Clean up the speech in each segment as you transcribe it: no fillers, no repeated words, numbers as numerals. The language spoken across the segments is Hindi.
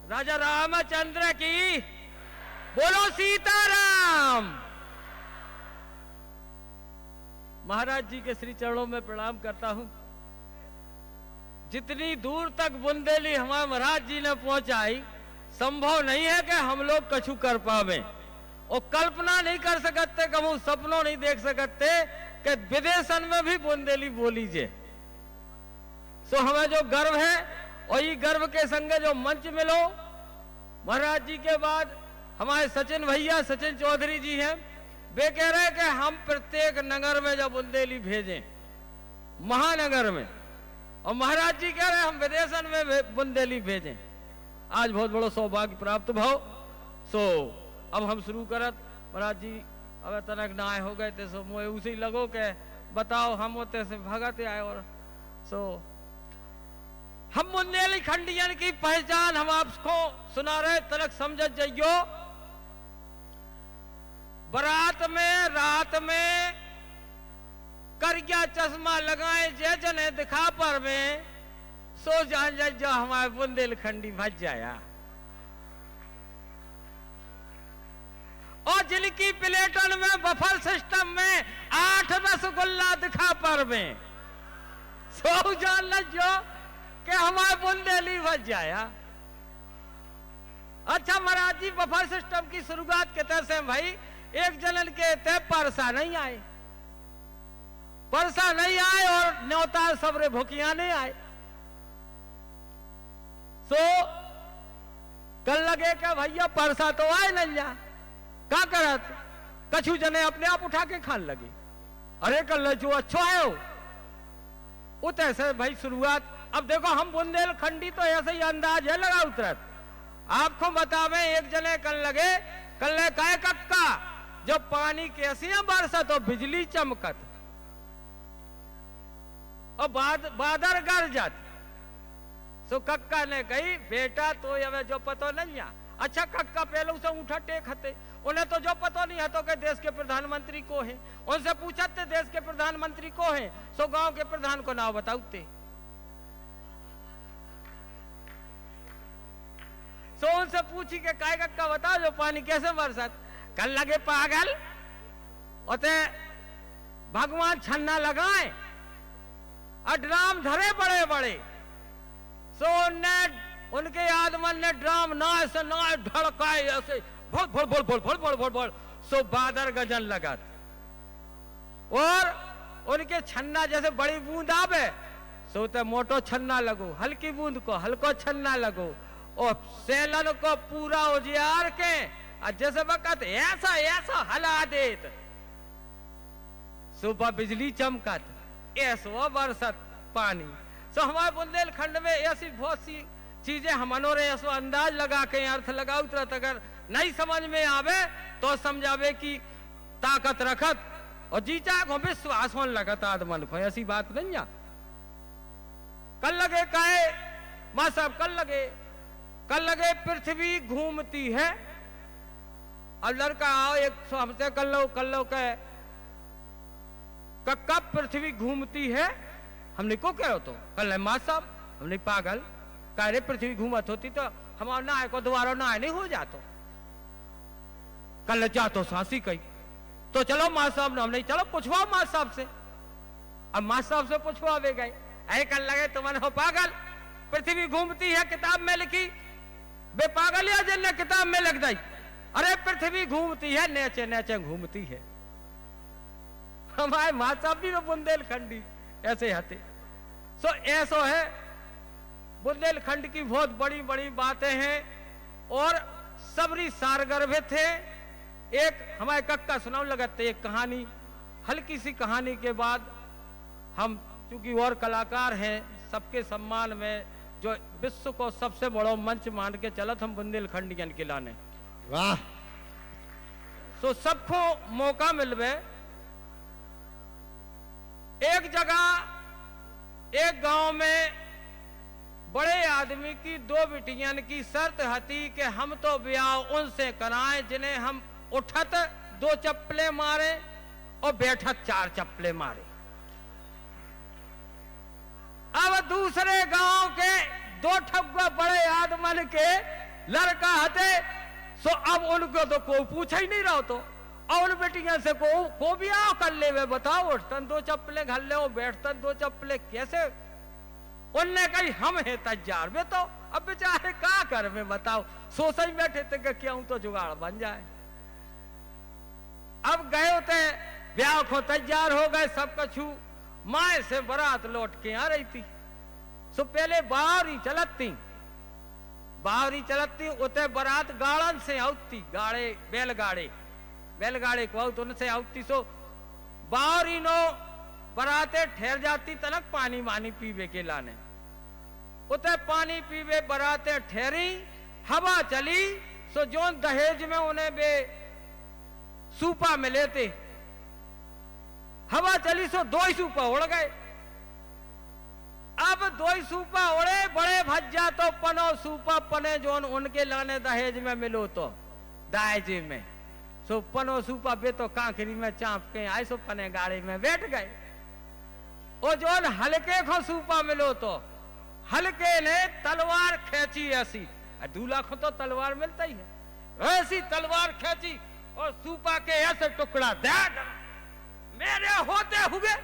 राजा रामचंद्र की बोलो, सीताराम। महाराज जी के श्री चरणों में प्रणाम करता हूं। जितनी दूर तक बुंदेली हमारे महाराज जी ने पहुंचाई, संभव नहीं है कि हम लोग कछु कर पावे, और कल्पना नहीं कर सकते, कहूं सपनों नहीं देख सकते कि विदेशन में भी बुंदेली बोली जे। सो हमें जो गर्व है, और ये गर्व के संगे जो मंच मिलो, महाराज जी के बाद हमारे सचिन भैया, सचिन चौधरी जी हैं, वे कह रहे हैं कि हम प्रत्येक नगर में जब बुंदेली भेजें, महानगर में, और महाराज जी कह रहे हैं हम विदेशन में बुंदेली भेजें। आज बहुत बड़ो सौभाग्य प्राप्त भाव। सो अब हम शुरू करत। महाराज जी अब तनक ना आए हो गए थे, सो मुझे उसी लगो के बताओ, हम होते से भगत आए। और सो हम बुंदेली खंडियन की पहचान हम आपको सुना रहे, तनक समझ जाइयो। बारात में रात में करिया चश्मा लगाए जे जने दिखा पर में, सो जान जा जो हमारे बुंदेलखंडी भज जाया। और जिनकी प्लेटन में बफर सिस्टम में 8 रसगुल्ला दिखा पर में, सो जान जो कि हमारे बुंदेली भज जाया। अच्छा महाराज जी, बफर सिस्टम की शुरुआत कहते से भाई, एक जनन के ते परसा नहीं आए, परसा नहीं आए, और न्योता सबरे भूखिया नहीं आए। सो कल लगे कि भैया परसा तो आए नहीं जा, क्या करत, कछु जने अपने आप उठा के खान लगे। अरे कल जो अच्छो है वो तैसे भाई शुरुआत। अब देखो हम बुंदेलखंडी तो ऐसे ही अंदाज है लगा उतरत। आपको बतावे, एक जने कल लगे, कल कहे कक्का जब पानी कैसी बरसत तो बिजली चमकत और बादर गरजत। सो कक्का ने कही बेटा तो ये जो पतो नहीं है। अच्छा कक्का पहले से उठा टेक हते, उन्हें तो जो पतो नहीं है तो के देश के प्रधानमंत्री को है। उनसे पूछते देश के प्रधानमंत्री को है, सो गांव के प्रधान को नाम बताऊते। सो उनसे पूछी के काय कक्का बताओ जो पानी कैसे बरसत। कल लगे पागल, ओते भगवान छन्ना लगाए और ड्राम धरे बड़े बड़े। सो उनके आदमन ने ड्राम नाय से नाय ढड़काए ऐसे भोल भोल भोल भोल भोल भोल भोल भोल। सो बादर गजन लगा, और उनके छन्ना जैसे बड़ी बूंद आवे, सो ते मोटो छन्ना लगो, हल्की बूंद को हल्को छन्ना लगो, और सेलन को पूरा उजियार के जैसे वक्त ऐसा ऐसा हला देत, सुबह बिजली चमकत, ऐसो बरसत पानी। सो हमारे बुंदेलखंड में ऐसी बहुत सी चीजें हमनो रे ऐसो अंदाज लगा के अर्थ लगाओ तुरंत। अगर नहीं समझ में आवे तो समझावे कि ताकत रखत, और जीचा को विश्वास होने लगत आदमन को, ऐसी बात नहीं है। कल लगे काहे मां साहब, कल लगे पृथ्वी घूमती है। और लड़का आओ एक हमसे कल लो कब पृथ्वी घूमती है। हमने को कह रहे हो तो कल मां साहब, हमने पागल कह रहे पृथ्वी घूमत होती तो हमारा नहाए को दोबारा नहाए नहीं हो जातो। कल जा तो सासी कही तो चलो मां साहब ने, हम नहीं चलो पूछवाओ मां साहब से। अब मां साहब से पूछवावे गए, ऐ कल लगे तुमने हो पागल, पृथ्वी घूमती है किताब में लिखी, बे पागल या जिनने किताब में लिख दी। अरे पृथ्वी घूमती है, नेचे नेचे घूमती है। हमारे मां साहब भी वो बुंदेलखंडी ऐसे हते। सो ऐसो है, बुंदेलखंड की बहुत बड़ी बड़ी बातें हैं, और सबरी सारगर्भित है। एक हमारे कक्का सुनाओ लगते एक कहानी, हल्की सी कहानी के बाद हम चूंकि और कलाकार हैं, सबके सम्मान में जो विश्व को सबसे बड़ा मंच मान के चलत हम बुंदेलखंडियन के लाने। वाह। तो सबको मौका मिलवे। एक जगह एक गांव में बड़े आदमी की 2 बिटियन की शर्त हती कि हम तो ब्याह उनसे कराएं जिन्हें हम उठत 2 चप्पलें मारे और बैठत 4 चप्पलें मारे। अब दूसरे गांव के 2 ठगुआ बड़े आदमन के लड़का हते सो अब उनको तो कोई पूछा ही नहीं रहो तो और बेटियां से को भी आओ कर ले वे बताओ उठतन दो चप्पलें घर ले बैठतन दो चप्पलें कैसे उनने कही हम है तैयार वे तो अब बेचारे क्या कर में बताओ सोच ही बैठे थे कि क्यों तो जुगाड़ बन जाए। अब गए होते ब्याह को तैयार हो गए सब कछु माए से बारात लौट के आ रही थी सो पहले बाहरी चलती उते बारात गाड़न से आउती गाड़े बैलगाड़े को आउत उनसे आउती सो बाहरी नो बराते ठहर जाती तनक पानी मानी पीवे के लाने उते पानी पीवे बराते ठहरी हवा चली सो जोन दहेज में उन्हें बे सूपा में लेते हवा चली सो 2 ही सूपा उड़ गए। अब 2 ही सूपा उड़े बड़े भज्जा तो पनो सूपा पने जोन उनके लाने दहेज में मिलो तो दाएज में सो पनो सूपा बे तो कांकरी में चाप के आए सो पने गाड़ी में बैठ गए। ओ जोन हल्के को सूपा मिलो तो हल्के ने तलवार खींची ऐसी 2 लाख तो तलवार मिलता ही है ऐसी तलवार खींची और सूपा के ऐसे टुकड़ा दे मेरे होते हुए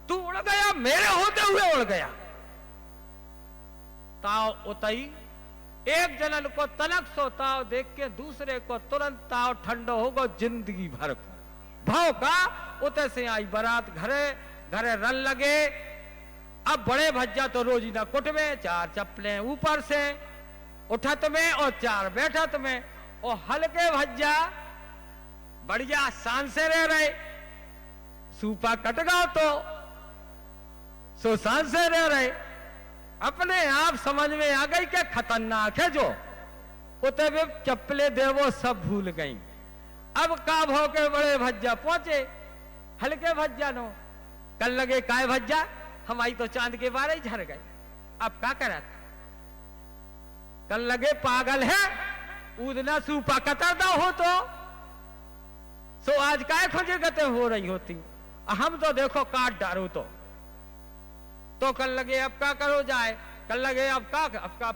तू उड़ गया मेरे होते हुए उड़ गया। ताव उतई एक जनन को तनक सो ताव देख के दूसरे को तुरंत ताव ठंडो होगा जिंदगी भर को भाव का उते से आई बारात घरे रन लगे। अब बड़े भज्जा तो रोजी ना कुट में 4 चप्पलें ऊपर से उठत में और 4 बैठत में और हल्के भज्जा बढ़िया शान से रह रहे सूपा कट गया तो सो शान से रह रहे अपने आप समझ में आ गई कि खतरनाक है जो उते भी चप्पले दे वो सब भूल गई। अब काब हो के बड़े भज्जा पहुंचे हल्के भज्जा नो कल लगे काय भज्जा हमारी तो चांद के बारे ही झर गए अब क्या करा कल लगे पागल है उदना सूपा कतरदा हो तो सो आज काय खोजे गते हो रही होती हम तो देखो काट डारो तो कल लगे अब क्या करो जाए कल लगे अब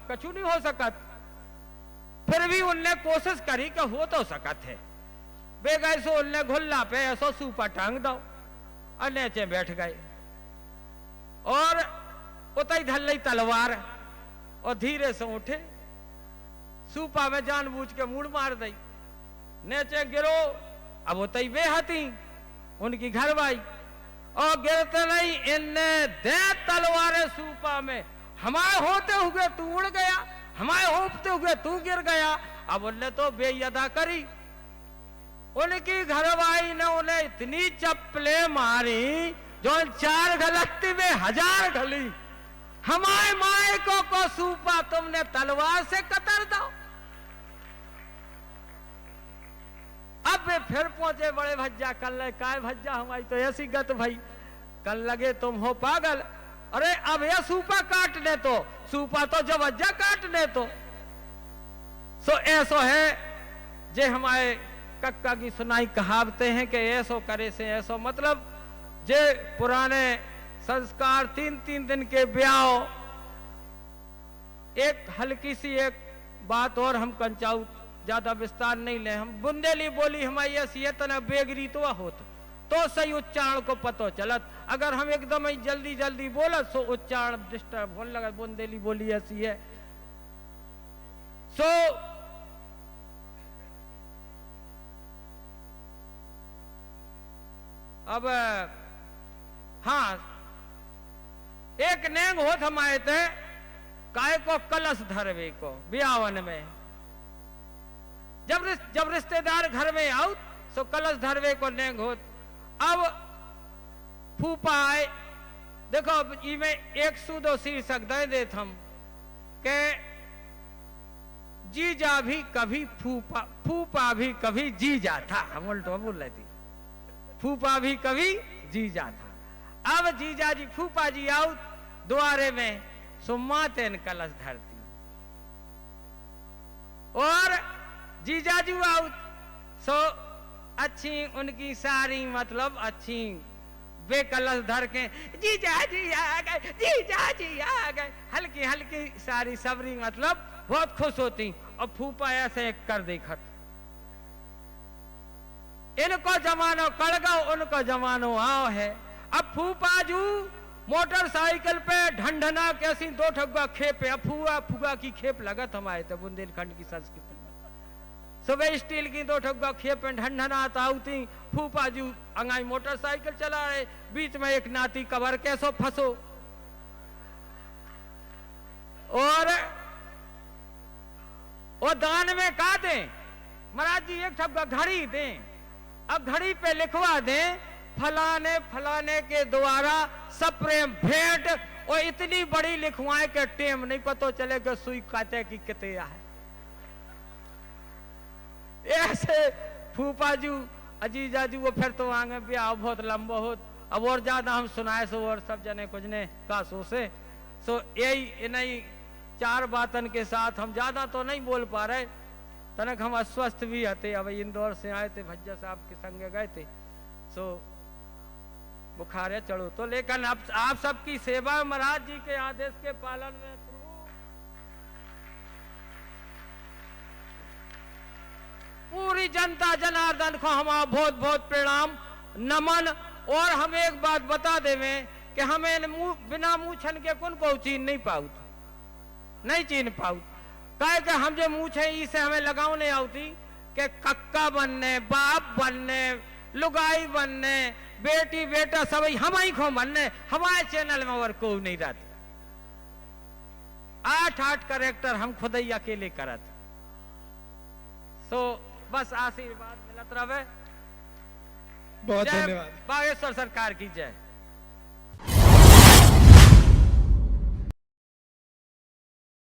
कछु नहीं हो सकत फिर भी उनने कोशिश करी कि हो तो सकत है बे गए सो उनने घुल्ला पे ऐसो सूपा टांग दो और नीचे बैठ गए और उतई धल ली तलवार और धीरे से उठे सूपा में जानबूझ के मूड़ मार दी नीचे गिरो। अब उतई बेहती उनकी घरवाई और गिरते नहीं इनने दे तलवारें सूपा में हमारे होते हुए तू उड़ गया हमारे होते हुए तू गिर गया। अब उनने तो बेअदा करी उनकी घरवाई ने उन्हें इतनी चप्पले मारी जो 4 गलती में 1000 घली हमारे माए को सूपा तुमने तलवार से कतर दो। अब वे फिर पहुंचे बड़े भज्जा कल काय भज्जा हमारी तो ऐसी गत भाई कल लगे तुम हो पागल अरे अब यह सूपा काटने तो सूपा तो जब भज्जा काटने तो सो ऐसो है जे हमारे कक्का की सुनाई कहावते हैं कि ऐसो करे से ऐसो मतलब जे पुराने संस्कार 3 दिन के ब्याह। एक हल्की सी एक बात और हम कंचाऊ ज्यादा विस्तार नहीं ले हम बुंदेली बोली हमारी ऐसी है तना बेगरी तो होत तो सही उच्चारण को पतो चलत अगर हम एकदम ही जल्दी बोलत सो उच्चारण डिस्टर्ब होने लगा बुंदेली बोली ऐसी है। सो अब हाँ एक नेंग होत हमारे थे काय को कलश धरवे को ब्यावन में जब रिश्तेदार घर में आओ तो कलश धरवे को नेंग होत। अब फूफा आए देखो इमे एक सूदो शीर्षक दे देत हम के जीजा भी कभी फूफा भी कभी जीजा था हम उल्टो बोल रहे थे फूफा भी कभी जीजा था। अब जीजा जी फूफा जी आओ द्वारे में सुम्मा तेन कलश धरती और जीजाजू आओ सो अच्छी उनकी सारी मतलब अच्छी वे कलश धर के जीजा जी आ गए, जीजा जी आ गए, हल्की हल्की सारी सबरी मतलब बहुत खुश होती। और फूफा ऐसे कर देखत, इनको जमानो कड़ गो, उनको जमानो आओ है। अब फूफा जू मोटरसाइकिल पे ढंढना कैसी दो ठगुआ खेप, फुआ फुआ की खेप लगत हमारे तो बुंदेलखंड की संस्कृति में। सुबह स्टील की दो ठगुआ खेप में ढंढना ताउती, फूफा जू अंगाई मोटरसाइकिल चला रहे, बीच में एक नाती कवर कैसो फंसो, और दान में का दें महाराज जी, एक ठगुआ घड़ी दें। अब घड़ी पे लिखवा दें फलाने फलाने के द्वारा सप्रेम भेंट, और इतनी बड़ी लिखवाएं के टेम नहीं पता चलेगा सुई काटे की किते है। ऐसे फूफा जू अजीजा जी वो फिर तो आगे ब्याह बहुत लंबा हो, अब और ज्यादा हम सुनाए सो और सब जने कुछ ने का सो से। सो यही नहीं 4 बातन के साथ हम ज्यादा तो नहीं बोल पा रहे, तनक हम अस्वस्थ भी थे। अब इंदौर से आए थे, भज्जा साहब के संग गए थे, सो बुखार चढ़ो तो, लेकिन अब आप सबकी सेवा महाराज जी के आदेश के पालन में पूरी जनता जनार्दन को हमारा बहुत बहुत प्रणाम नमन। और हम एक बात बता देवे कि हमें बिना मूछन के कौन को चीन नहीं पाऊ, नहीं चीन पाऊ, कहे कि हम जो मूछे इसे हमें लगाओ नहीं आती कि कक्का बनने, बाप बनने, लुगाई बनने, बेटी बेटा सब हम ही को बनने, हमारे चैनल में और कोई नहीं रहती। 8 कैरेक्टर हम खुद ही अकेले करत। सो बस आशीर्वाद मिलत रहे। बहुत धन्यवाद। बागेश्वर सरकार की जय।